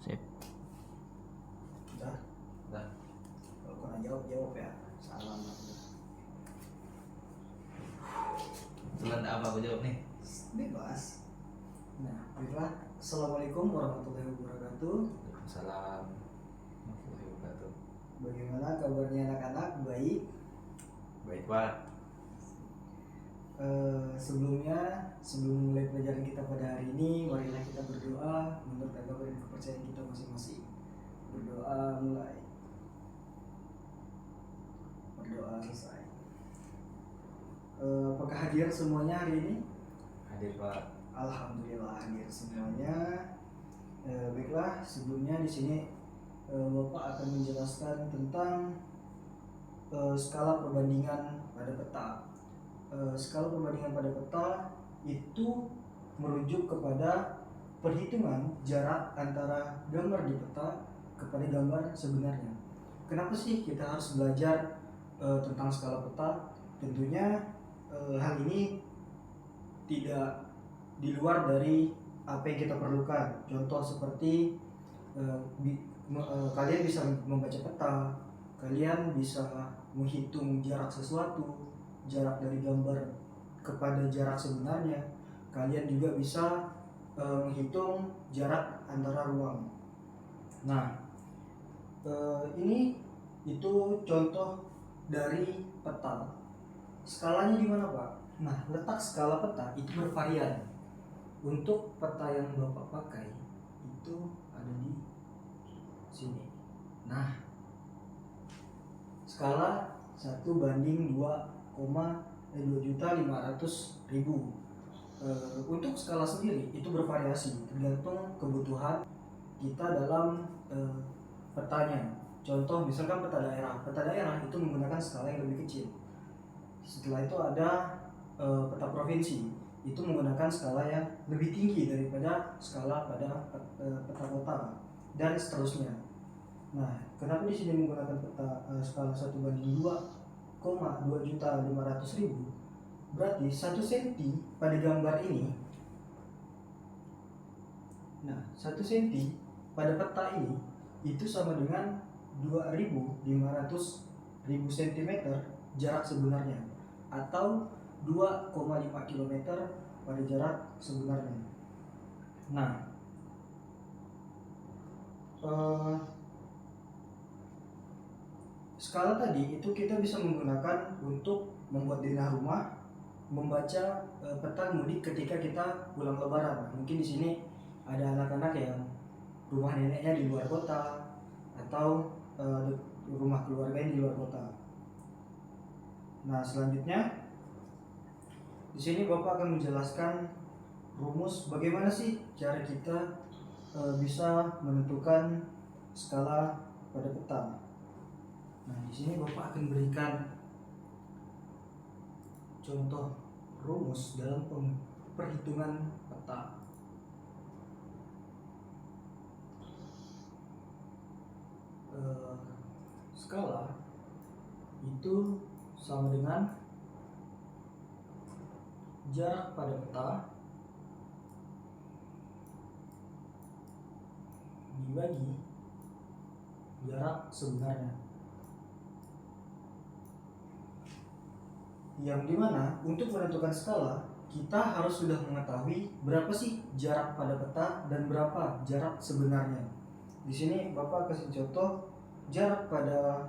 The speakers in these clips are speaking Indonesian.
Sip. Udah. Udah. Kalau kurang jawab ya. Salam. Selan apa aku jawab nih? Bebas. Nah, baiklah. Assalamualaikum warahmatullahi wabarakatuh. Waalaikumsalam warahmatullahi wabarakatuh. Bagaimana kabarnya anak-anak? Baik. Baik Pak. Sebelum mulai pelajaran kita pada hari ini, marilah kita berdoa menurut agama dan kepercayaan kita masing-masing. Berdoa mulai. Berdoa selesai. Apakah hadir semuanya hari ini? Hadir Pak. Alhamdulillah hadir semuanya. Baiklah, sebelumnya di sini Bapak akan menjelaskan tentang skala perbandingan pada peta. Skala perbandingan pada peta itu merujuk kepada perhitungan jarak antara gambar di peta kepada gambar sebenarnya. Kenapa sih kita harus belajar tentang skala peta? Tentunya hal ini tidak di luar dari apa yang kita perlukan. Contoh seperti kalian bisa membaca peta, kalian bisa menghitung jarak sesuatu, jarak dari gambar kepada jarak sebenarnya. Kalian juga bisa menghitung jarak antara ruang. Nah, ini itu contoh dari peta. Skalanya di mana, Pak? Nah, letak skala peta itu bervarian. Untuk peta yang Bapak pakai itu ada di sini. Nah, skala 1:2,2.500.000. Untuk skala sendiri itu bervariasi tergantung kebutuhan kita dalam petanya. Contoh misalkan peta daerah. Peta daerah itu menggunakan skala yang lebih kecil. Setelah itu ada peta provinsi, itu menggunakan skala yang lebih tinggi daripada skala pada peta kota dan seterusnya. Nah, kenapa di sini menggunakan peta skala 1:2,2.500.000? Berarti 1 cm pada gambar ini. Nah, 1 cm pada peta ini itu sama dengan 2.500.000 cm jarak sebenarnya, atau 2,5 km pada jarak sebenarnya. Nah, skala tadi itu kita bisa menggunakan untuk membuat denah rumah, membaca peta mudik ketika kita pulang lebaran. Mungkin di sini ada anak-anak yang rumah neneknya di luar kota atau rumah keluarganya di luar kota. Nah, selanjutnya di sini Bapak akan menjelaskan rumus bagaimana sih cara kita bisa menentukan skala pada peta. Nah, di sini Bapak akan berikan contoh rumus dalam perhitungan peta. Skala itu sama dengan jarak pada peta dibagi jarak sebenarnya. Yang dimana untuk menentukan skala kita harus sudah mengetahui berapa sih jarak pada peta dan berapa jarak sebenarnya. Di sini Bapak kasih contoh jarak pada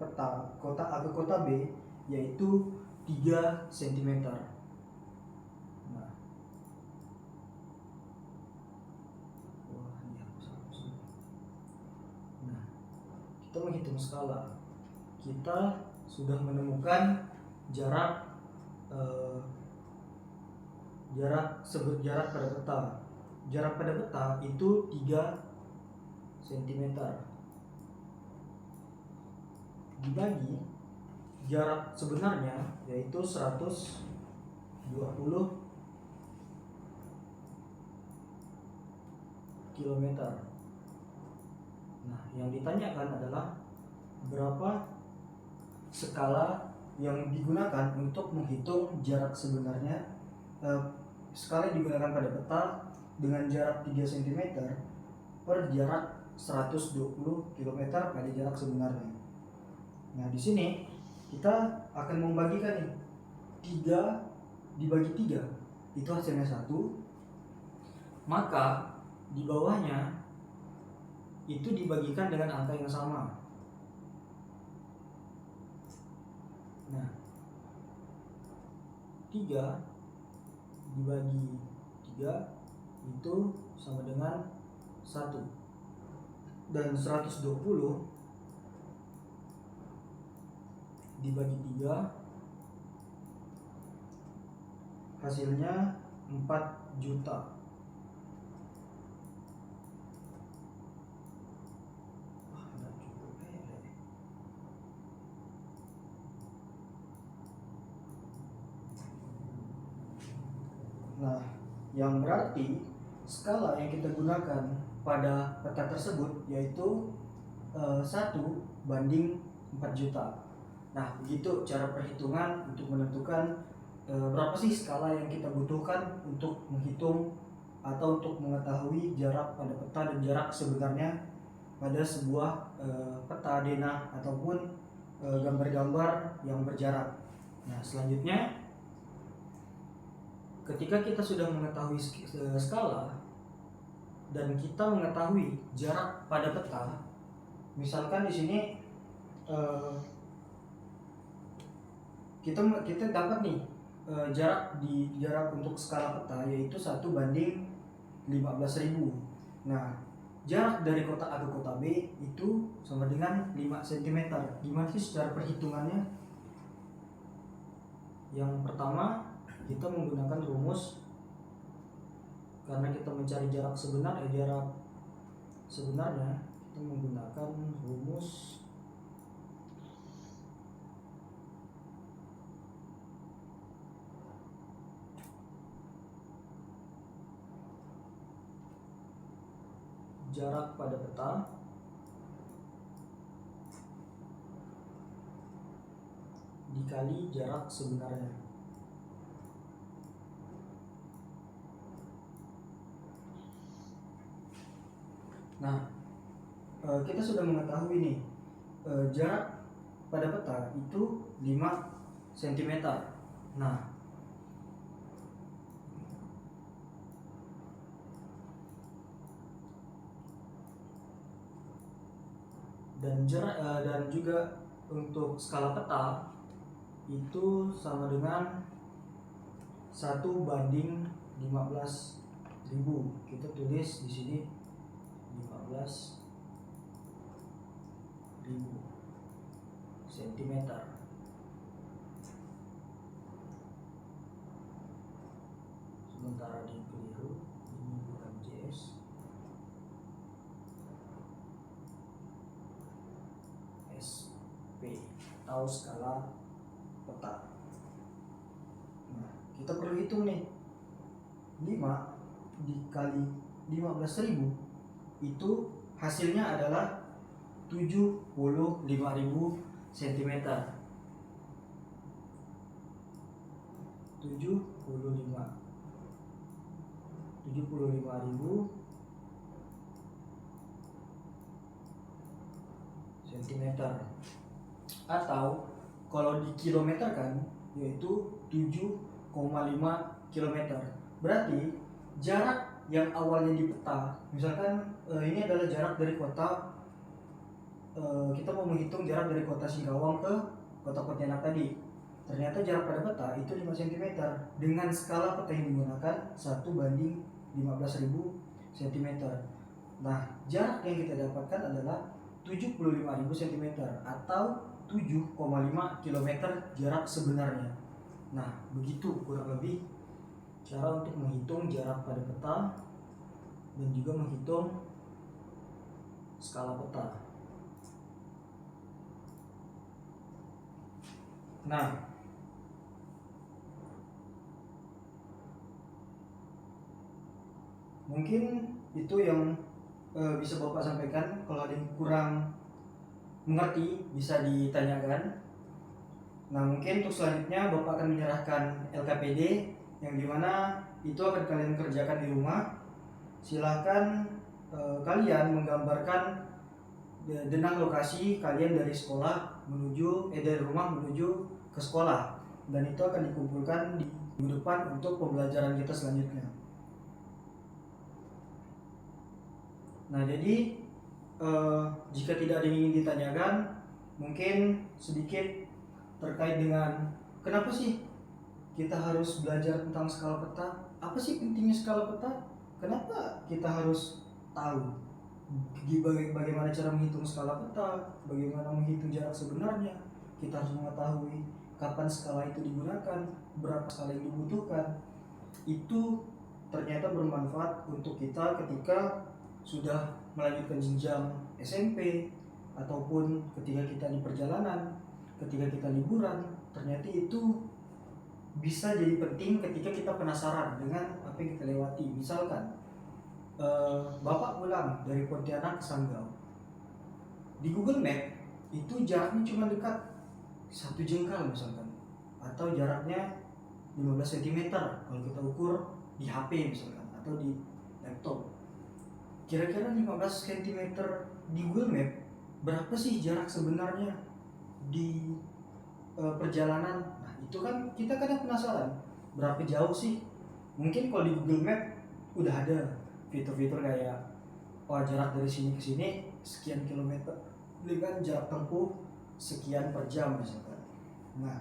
peta kota A ke kota B yaitu 3 cm. Nah, kita menghitung skala. Kita sudah menemukan jarak pada peta. Jarak pada peta itu 3 cm dibagi jarak sebenarnya yaitu 120 km. Nah, yang ditanyakan adalah berapa skala yang digunakan untuk menghitung jarak sebenarnya. Skala yang digunakan pada peta dengan jarak 3 cm per jarak 120 km pada jarak sebenarnya. Nah, di sini kita akan membagikan nih 3 dibagi 3 itu hasilnya 1. Maka di bawahnya itu dibagikan dengan angka yang sama. Nah, 3 dibagi 3 itu sama dengan 1. Dan 120 dibagi 3 hasilnya 4 juta. Wah, nggak cukup pede. Nah, yang berarti skala yang kita gunakan pada peta tersebut yaitu 1 banding 4 juta. Nah, begitu cara perhitungan untuk menentukan berapa sih skala yang kita butuhkan untuk menghitung atau untuk mengetahui jarak pada peta dan jarak sebenarnya pada sebuah peta denah ataupun gambar-gambar yang berjarak. Nah, selanjutnya ketika kita sudah mengetahui skala dan kita mengetahui jarak pada peta, misalkan di sini kita dapat nih jarak untuk skala peta yaitu 1 banding 15.000. Nah, jarak dari kota A ke kota B itu sama dengan 5 cm. Gimana sih secara perhitungannya? Yang pertama, kita menggunakan rumus karena kita mencari jarak sebenarnya kita menggunakan rumus jarak pada peta dikali jarak sebenarnya. Nah, kita sudah mengetahui nih jarak pada peta itu 5 cm. Nah, dan juga untuk skala peta itu sama dengan 1 banding 15.000. Kita tulis di sini 15.000 cm. Sementara di keliru, ini bukan JS, SP atau skala peta. Nah, kita perlu hitung nih 5 dikali 15.000 itu hasilnya adalah 75.000 cm. 75.000 cm, atau kalau di kilometer kan yaitu 7,5 km. Berarti jarak yang awalnya di peta, misalkan ini adalah jarak dari kota, kita mau menghitung jarak dari kota Singkawang ke kota Pontianak tadi. Ternyata jarak pada peta itu 5 cm. Dengan skala peta yang digunakan 1 banding 15.000 cm. Nah, jarak yang kita dapatkan adalah 75.000 cm atau 7,5 km jarak sebenarnya. Nah, begitu kurang lebih cara untuk menghitung jarak pada peta dan juga menghitung skala peta. Nah, mungkin itu yang bisa Bapak sampaikan. Kalau ada yang kurang mengerti bisa ditanyakan. Nah, mungkin untuk selanjutnya Bapak akan menyerahkan LKPD yang dimana itu akan kalian kerjakan di rumah. Silahkan kalian menggambarkan denah lokasi kalian dari dari rumah menuju ke sekolah, dan itu akan dikumpulkan di minggu depan untuk pembelajaran kita selanjutnya. Nah, jadi jika tidak ada yang ingin ditanyakan, mungkin sedikit terkait dengan kenapa sih kita harus belajar tentang skala peta. Apa sih pentingnya skala peta? Kenapa kita harus tahu bagaimana cara menghitung skala peta, bagaimana menghitung jarak sebenarnya. Kita harus mengetahui kapan skala itu digunakan, berapa skala yang dibutuhkan. Itu ternyata bermanfaat untuk kita ketika sudah melanjutkan jenjang SMP, ataupun ketika kita di perjalanan, ketika kita liburan. Ternyata itu bisa jadi penting ketika kita penasaran dengan apa yang kita lewati. Misalkan Bapak pulang dari Pontianak ke Sanggau, di Google Map itu jaraknya cuma dekat 1 jengkal misalkan, atau jaraknya 15 cm kalau kita ukur di HP misalkan, atau di laptop. Kira-kira 15 cm di Google Map berapa sih jarak sebenarnya di perjalanan? Nah, itu kan kita kadang penasaran, berapa jauh sih? Mungkin kalau di Google Map udah ada fitur-fitur kayak jarak dari sini ke sini sekian kilometer dengan jarak tempuh sekian per jam misalkan. Nah,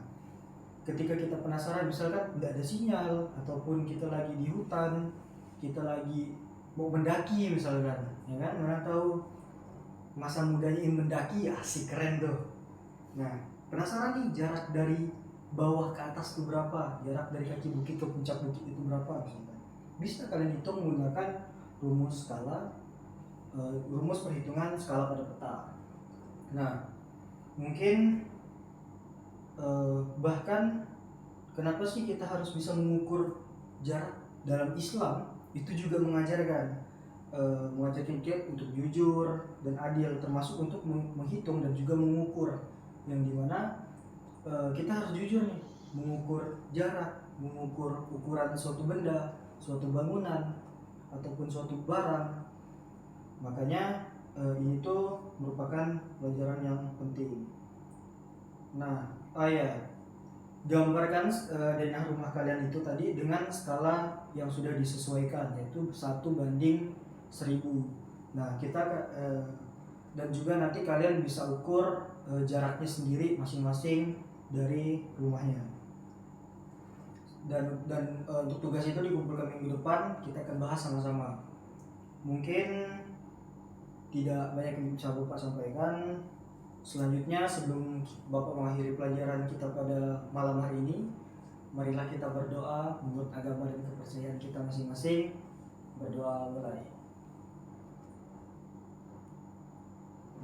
ketika kita penasaran, misalkan nggak ada sinyal, ataupun kita lagi di hutan, kita lagi mau mendaki misalkan, ya kan, mana tahu masa mudanya ingin mendaki, asik, keren tuh. Nah, penasaran nih jarak dari bawah ke atas itu berapa, jarak dari kaki bukit ke puncak bukit itu berapa misalkan. Bisa kalian hitung menggunakan rumus perhitungan skala pada peta. Nah, mungkin bahkan kenapa sih kita harus bisa mengukur jarak dalam Islam? Itu juga mengajarkan kita untuk jujur dan adil, termasuk untuk menghitung dan juga mengukur, yang dimana kita harus jujur nih, mengukur jarak, mengukur ukuran suatu benda, suatu bangunan, ataupun suatu barang. Makanya ini tuh merupakan pelajaran yang penting. Nah, gambarkan denah rumah kalian itu tadi dengan skala yang sudah disesuaikan, yaitu 1:1000. Nah, kita dan juga nanti kalian bisa ukur jaraknya sendiri masing-masing dari rumahnya. Dan untuk tugas itu dikumpulkan minggu depan, kita akan bahas sama-sama. Mungkin tidak banyak yang bisa Bapak sampaikan. Selanjutnya, sebelum Bapak mengakhiri pelajaran kita pada malam hari ini, marilah kita berdoa menurut agama dan kepercayaan kita masing-masing. Berdoa mulai.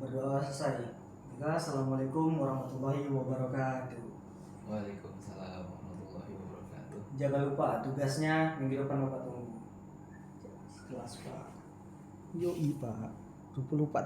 Berdoa selesai. Assalamualaikum warahmatullahi wabarakatuh. Waalaikumsalam warahmatullahi wabarakatuh. Jangan lupa tugasnya minggu depan Bapak tunggu. Kelas Pak. Yoi Pak. Lupa